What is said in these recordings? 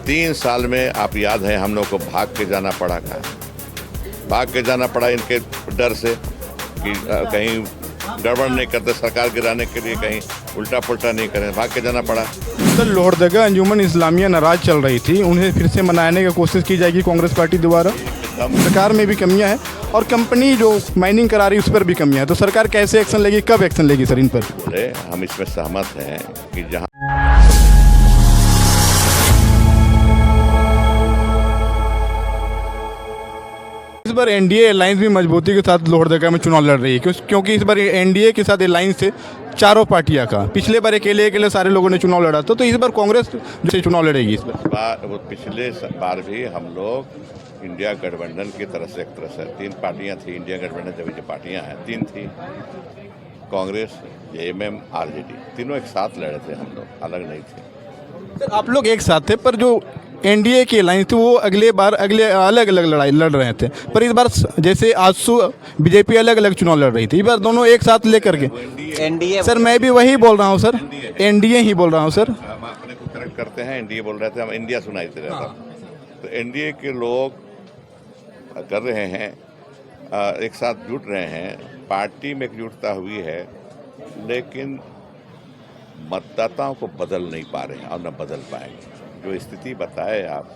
3 साल में आप याद है हम लोग को भाग के जाना पड़ा था, भाग के जाना पड़ा इनके डर से कि कहीं गड़बड़ नहीं करते, सरकार गिराने के लिए कहीं उल्टा पुल्टा नहीं करें, भाग के जाना पड़ा। सर, लोहरदगा अंजुमन इस्लामिया नाराज चल रही थी, उन्हें फिर से मनाने की कोशिश की जाएगी कांग्रेस पार्टी द्वारा। सरकार में भी कमियां हैं और कंपनी जो माइनिंग करा रही है उस पर भी कमियां हैं, तो सरकार कैसे एक्शन लेगी, कब एक्शन लेगी सर इन पर? बोले हम इसमें सहमत हैं कि जहां इस बार एनडीए अलायंस भी मजबूती के साथ लोहरदगा में चुनाव लड़ रही है, क्योंकि इस बार एनडीए के साथ अलायंस से चारों पार्टियां का, पिछले बार अकेले सारे लोगों ने चुनाव लड़ा था, तो इस बार कांग्रेस से चुनाव लड़ेगी इस बार। वो पिछले बार भी हम लोग इंडिया गठबंधन की तरफ से, एक तरह से 3 पार्टियां थी, इंडिया गठबंधन जब जो पार्टियां हैं 3 थी, कांग्रेस, जेएमएम, आरजेडी, तीनों एक साथ लड़े थे, हम लोग अलग नहीं थे। सर, आप लोग एक साथ थे, पर जो एनडीए की अलायंस थी वो अगले अलग अलग लड़ाई लड़ रहे थे, पर इस बार जैसे आजसू बीजेपी अलग अलग चुनाव लड़ रही थी, इस बार दोनों एक साथ लेकर के एनडीए। सर, मैं भी वही बोल रहा हूँ सर, एनडीए ही बोल रहा हूँ सर। हम अपने को करेक्ट करते हैं, एनडीए बोल रहे थे, हम इंडिया सुनाई दे रहा था। तो एनडीए के लोग कर रहे हैं, एक साथ जुट रहे हैं, पार्टी में एकजुटता हुई है, लेकिन मतदाताओं को बदल नहीं पा रहे हैं और न बदल पाएंगे। जो स्थिति बताए आप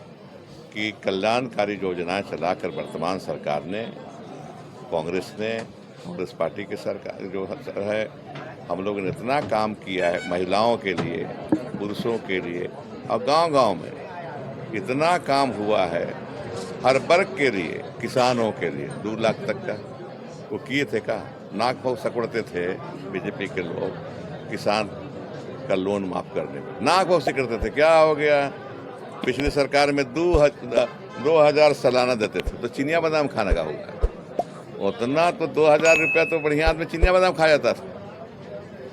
कि कल्याणकारी योजनाएं चलाकर वर्तमान सरकार ने, कांग्रेस पार्टी की सरकार जो है, हम लोगों ने इतना काम किया है महिलाओं के लिए, पुरुषों के लिए, और गांव-गांव में इतना काम हुआ है हर वर्ग के लिए, किसानों के लिए 2 लाख तक का वो किए थे। का नाक भाव सकड़ते थे बीजेपी के लोग किसान का लोन माफ करने में, नाक भाव से करते थे। क्या हो गया, पिछली सरकार में 2000 सालाना देते थे, तो चिनिया बादाम खाने का होगा उतना, तो 2000 रुपया तो बढ़िया आदमी चिनिया बादाम खा जाता था।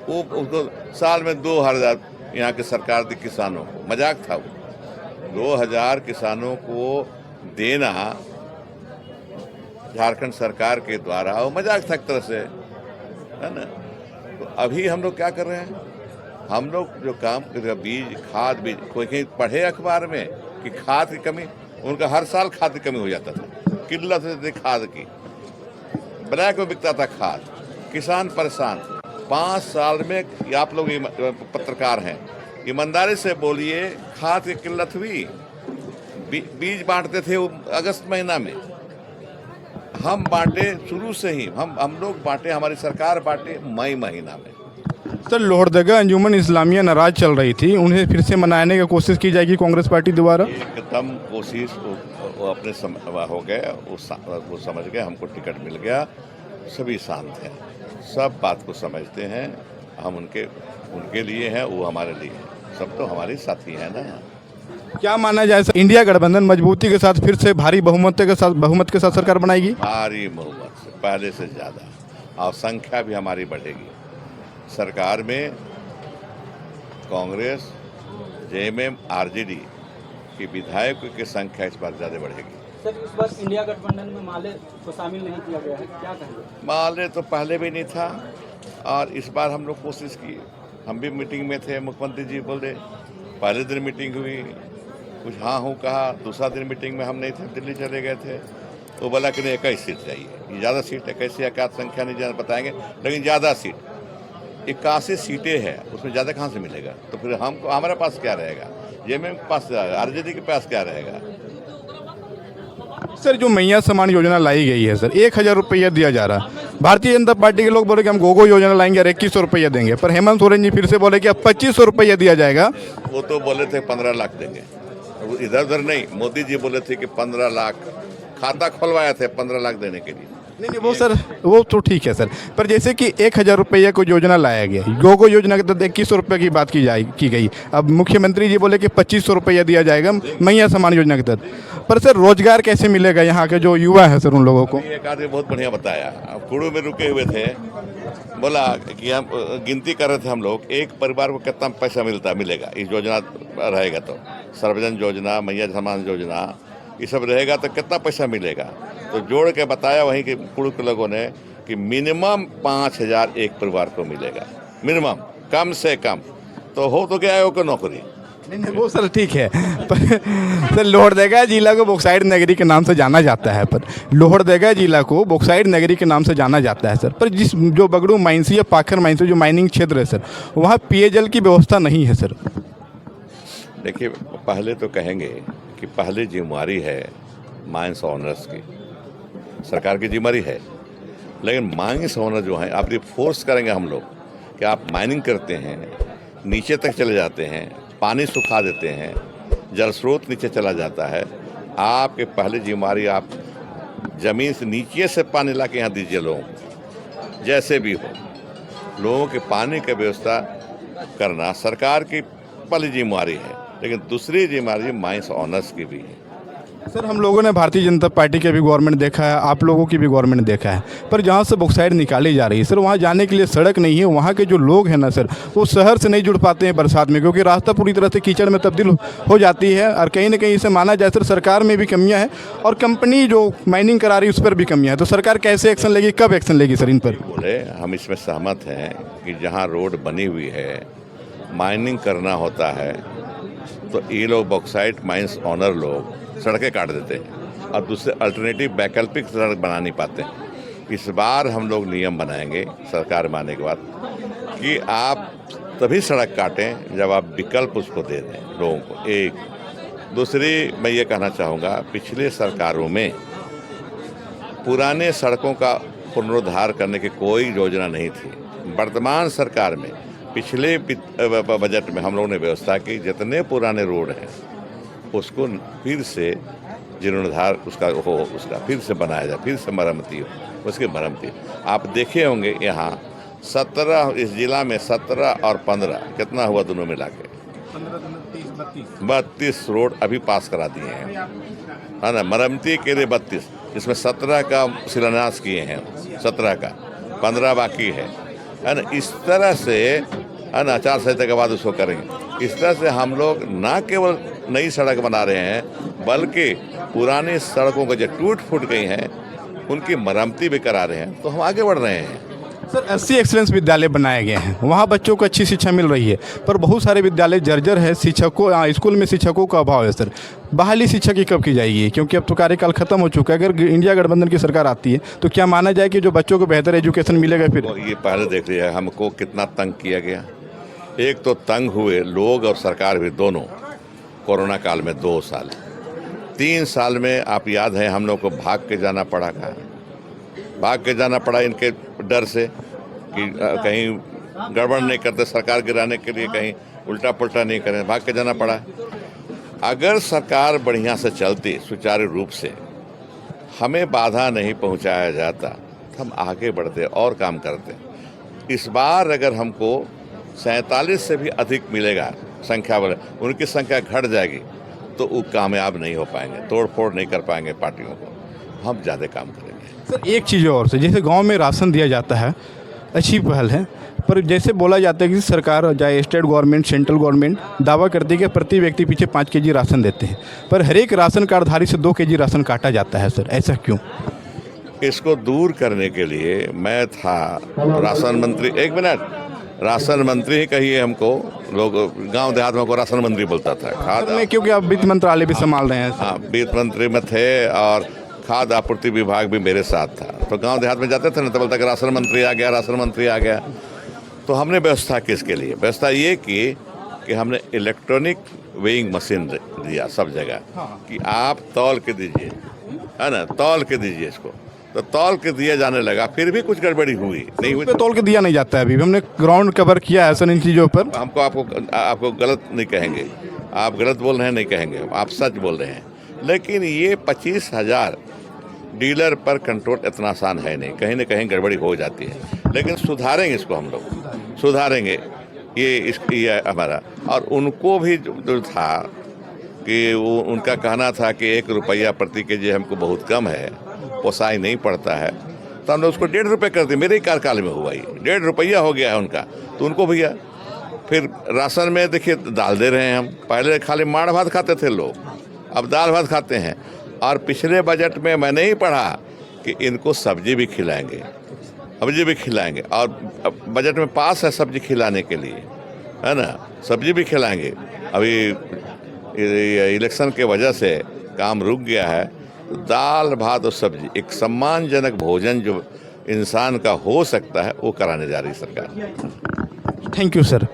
वो तो साल में 2000 यहाँ की सरकार दी किसानों को, मजाक था वो। 2000 किसानों को देना झारखंड सरकार के द्वारा, वो मजाक था एक तरह से, है ना। तो अभी हम लोग क्या कर रहे हैं, हम लोग जो काम बीज, खाद, बीज, कोई कहीं पढ़े अखबार में कि खाद की कमी, उनका हर साल खाद की कमी हो जाता था, किल्लत होती थी खाद की, ब्लैक में बिकता था खाद, किसान परेशान। 5 साल में, आप लोग पत्रकार हैं, ईमानदारी से बोलिए, खाद की किल्लत हुई। बीज बांटते थे वो अगस्त महीना में, हम बांटे शुरू से ही, हम लोग बांटे, हमारी सरकार बांटे मई महीना में। सर, लोहरदगा अंजुमन इस्लामिया नाराज चल रही थी, उन्हें फिर से मनाने की कोशिश की जाएगी कांग्रेस पार्टी द्वारा। एकदम कोशिश वो अपने हो गए, वो समझ गए, हमको टिकट मिल गया, सभी शांत हैं, सब बात को समझते हैं, हम उनके लिए हैं, वो हमारे लिए हैं, सब तो हमारे साथी हैं ना। क्या माना जाए सर, इंडिया गठबंधन मजबूती के साथ फिर से भारी बहुमत के साथ सरकार बनाएगी? भारी बहुमत से, पहले से ज़्यादा, और संख्या भी हमारी बढ़ेगी। सरकार में कांग्रेस, जेएमएम, आरजेडी की विधायकों की संख्या इस बार ज़्यादा बढ़ेगी। सर, इस बार इंडिया गठबंधन में माले को शामिल नहीं किया गया है, क्या कहेंगे? माले तो पहले भी नहीं था, और इस बार हम लोग कोशिश की, हम भी मीटिंग में थे, मुख्यमंत्री जी बोले, पहले दिन मीटिंग हुई, कुछ हाँ हूँ कहा, दूसरा दिन मीटिंग में हम नहीं थे, दिल्ली चले गए थे, तो बोला कि नहीं 21 सीट चाहिए, ये ज़्यादा सीट है, कैसे एकाध संख्या नहीं जान बताएंगे, लेकिन ज़्यादा सीट, 81 सीटें हैं, उसमें ज़्यादा कहाँ से मिलेगा, तो फिर हमको, हमारे पास क्या रहेगा, जेएमएम के पास, आरजेडी के पास क्या रहेगा। सर, जो मैया समान योजना लाई गई है सर, 1000 रुपया दिया जा रहा है, भारतीय जनता पार्टी के लोग बोले कि हम गोगो योजना लाएंगे और 2100 रुपया देंगे, पर हेमंत सोरेन जी फिर से बोले कि अब 2500 रुपया दिया जाएगा। वो तो बोले थे 15 लाख देंगे, इधर उधर नहीं, मोदी जी बोले थे कि 15 लाख, खाता खुलवाया थे 15 लाख देने के लिए। नहीं, वो सर, वो तो ठीक है सर, पर जैसे कि 1000 रुपये को योजना लाया गया, गोगो योजना के तहत 2100 रुपये की बात की गई, अब मुख्यमंत्री जी बोले कि 2500 रुपया दिया जाएगा मैया समान योजना के तहत, पर सर रोजगार कैसे मिलेगा यहाँ के जो युवा है सर, उन लोगों को? एक आदमी बहुत बढ़िया बताया, कुड़ू में रुके हुए थे, बोला कि हम गिनती कर रहे थे हम लोग, एक परिवार को कितना पैसा मिलेगा इस योजना रहेगा, तो सर्वजन योजना, मैया समान योजना, ये सब रहेगा तो कितना पैसा मिलेगा, तो जोड़ के बताया वहीं के कुड़ू के लोगों ने कि मिनिमम 5000 एक परिवार को मिलेगा, मिनिमम, कम से कम, तो हो तो गया है को नौकरी, नहीं वो सर ठीक है पर सर लोहरदगा जिला को बॉक्साइट नगरी के नाम से जाना जाता है, पर लोहरदगा जिला को बॉक्साइट नगरी के नाम से जाना जाता है सर, पर जिस जो बगड़ू माइंसी या पाखर माइंसी जो माइनिंग क्षेत्र है सर, वहाँ पेयजल की व्यवस्था नहीं है सर। देखिए, पहले तो कहेंगे कि पहली जिम्मेवारी है माइंस ओनर्स की, सरकार की जिम्मेवारी है, लेकिन माइंस ओनर जो हैं आप ये फोर्स करेंगे हम लोग कि आप माइनिंग करते हैं, नीचे तक चले जाते हैं, पानी सुखा देते हैं, जल स्रोत नीचे चला जाता है, आपके पहली जिम्मेवारी आप ज़मीन से नीचे से पानी ला के यहाँ दीजिए लोगों को, जैसे भी हो लोगों के पानी की व्यवस्था करना सरकार की पहली जिम्मेवारी है, लेकिन दूसरी जिम्मेवारी माइंस ओनर्स की भी है। सर हम लोगों ने भारतीय जनता पार्टी की भी गवर्नमेंट देखा है, आप लोगों की भी गवर्नमेंट देखा है, पर जहाँ से बॉक्साइट निकाली जा रही है सर, वहाँ जाने के लिए सड़क नहीं है, वहाँ के जो लोग हैं ना सर, वो शहर से नहीं जुड़ पाते हैं बरसात में, क्योंकि रास्ता पूरी तरह से कीचड़ में तब्दील हो जाती है। और कहीं ना कहीं इसे माना जाए सर सरकार में भी कमियाँ हैं और कंपनी जो माइनिंग करा रही है उस पर भी कमियाँ हैं, तो सरकार कैसे एक्शन लेगी, कब एक्शन लेगी सर इन पर? बोले हम इसमें सहमत हैं कि जहाँ रोड बनी हुई है, माइनिंग करना होता है, तो ये लोग बॉक्साइट माइंस ओनर लोग सड़कें काट देते हैं और दूसरे अल्टरनेटिव वैकल्पिक सड़क बना नहीं पाते। इस बार हम लोग नियम बनाएंगे सरकार मानने के बाद कि आप तभी सड़क काटें जब आप विकल्प उसको दे दें लोगों को। एक दूसरी मैं ये कहना चाहूँगा, पिछले सरकारों में पुराने सड़कों का पुनरुद्धार करने की कोई योजना नहीं थी। वर्तमान सरकार में पिछले बजट में हम लोगों ने व्यवस्था की, जितने पुराने रोड हैं उसको फिर से जीर्णोद्धार उसका फिर से बनाया जाए, फिर से मरम्मती हो, उसकी मरम्मती। आप देखे होंगे यहाँ 17 इस जिला में 17 और 15 कितना हुआ दोनों मिला के 32 रोड अभी पास करा दिए हैं, है ना, मरम्मती के लिए 32, इसमें 17 का शिलान्यास किए हैं, 17 का 15 बाकी है ना। इस तरह से है ना, आचार संहिता के बाद उसको करेंगे। इस तरह से हम लोग ना केवल नई सड़क बना रहे हैं, बल्कि पुरानी सड़कों को जो टूट फूट गई हैं उनकी मरम्मती भी करा रहे हैं, तो हम आगे बढ़ रहे हैं। सर 80 एक्सीलेंस विद्यालय बनाए गए हैं, वहाँ बच्चों को अच्छी शिक्षा मिल रही है, पर बहुत सारे विद्यालय जर्जर है, स्कूल में शिक्षकों का अभाव है सर। बहाली शिक्षा की कब की जाएगी, क्योंकि अब तो कार्यकाल खत्म हो चुका है। अगर इंडिया गठबंधन की सरकार आती है तो क्या माना जाए कि जो बच्चों को बेहतर एजुकेशन मिलेगा? फिर ये पहले देख लिया हमको कितना तंग किया गया। एक तो तंग हुए लोग और सरकार भी दोनों, कोरोना काल में 2 साल 3 साल में आप याद है हम लोग को भाग के जाना पड़ा, भाग के जाना पड़ा इनके डर से कि कहीं गड़बड़ नहीं करते, सरकार गिराने के लिए कहीं उल्टा पुल्टा नहीं करें, भाग के जाना पड़ा। अगर सरकार बढ़िया से चलती सुचारू रूप से, हमें बाधा नहीं पहुंचाया जाता, तो हम आगे बढ़ते और काम करते। इस बार अगर हमको 47 से भी अधिक मिलेगा संख्या वाले, उनकी संख्या घट जाएगी तो वो कामयाब नहीं हो पाएंगे, तोड़ फोड़ नहीं कर पाएंगे पार्टियों को, हम ज़्यादा काम करेंगे। सर एक चीज़ और से, जैसे गांव में राशन दिया जाता है, अच्छी पहल है, पर जैसे बोला जाता है कि सरकार चाहे स्टेट गवर्नमेंट सेंट्रल गवर्नमेंट दावा करती है कि प्रति व्यक्ति पीछे 5 kg राशन देते हैं, पर हर एक राशन कार्डधारी से 2 kg राशन काटा जाता है सर, ऐसा क्यों? इसको दूर करने के लिए मैं था राशन मंत्री, 1 मिनट, राशन मंत्री ही कहिए हमको, लोग गांव देहात में को राशन मंत्री बोलता था। खाद में क्योंकि आप वित्त मंत्रालय भी संभाल रहे हैं। हाँ, वित्त मंत्री में थे और खाद्य आपूर्ति विभाग भी मेरे साथ था, तो गांव देहात में जाते थे ना, तो बोलता कि राशन मंत्री आ गया, राशन मंत्री आ गया। तो हमने व्यवस्था की इसके लिए, व्यवस्था ये की कि हमने इलेक्ट्रॉनिक वेइंग मशीन दिया सब जगह कि आप तौल के दीजिए, है ना, तौल के दीजिए इसको, तो तौल के दिया जाने लगा। फिर भी कुछ गड़बड़ी हुई नहीं हुई, तौल के दिया नहीं जाता है। अभी हमने ग्राउंड कवर किया है सर इन चीज़ों पर। हमको आपको गलत नहीं कहेंगे, आप गलत बोल रहे हैं नहीं कहेंगे, आप सच बोल रहे हैं। लेकिन ये 25,000 डीलर पर कंट्रोल इतना आसान है नहीं, कहीं ना कहीं गड़बड़ी हो जाती है, लेकिन सुधारेंगे इसको, हम लोग सुधारेंगे ये हमारा। और उनको भी जो था कि वो उनका कहना था कि 1 रुपया प्रति केजी हमको बहुत कम है, पोसाई नहीं पड़ता है, तो हमने उसको 1.5 रुपये कर दिया। मेरे ही कार्यकाल में हुआ, ये 1.5 रुपया हो गया है उनका, तो उनको भैया फिर राशन में देखिए दाल दे रहे हैं हम। पहले खाली माड़ भात खाते थे लोग, अब दाल भात खाते हैं। और पिछले बजट में मैंने ही पढ़ा कि इनको सब्जी भी खिलाएंगे, सब्जी भी खिलाएंगे, और बजट में पास है सब्जी खिलाने के लिए, है ना, सब्जी भी खिलाएंगे। अभी इलेक्शन के वजह से काम रुक गया है। तो दाल भात और सब्जी, एक सम्मानजनक भोजन जो इंसान का हो सकता है, वो कराने जा रही है सरकार। Thank you sir.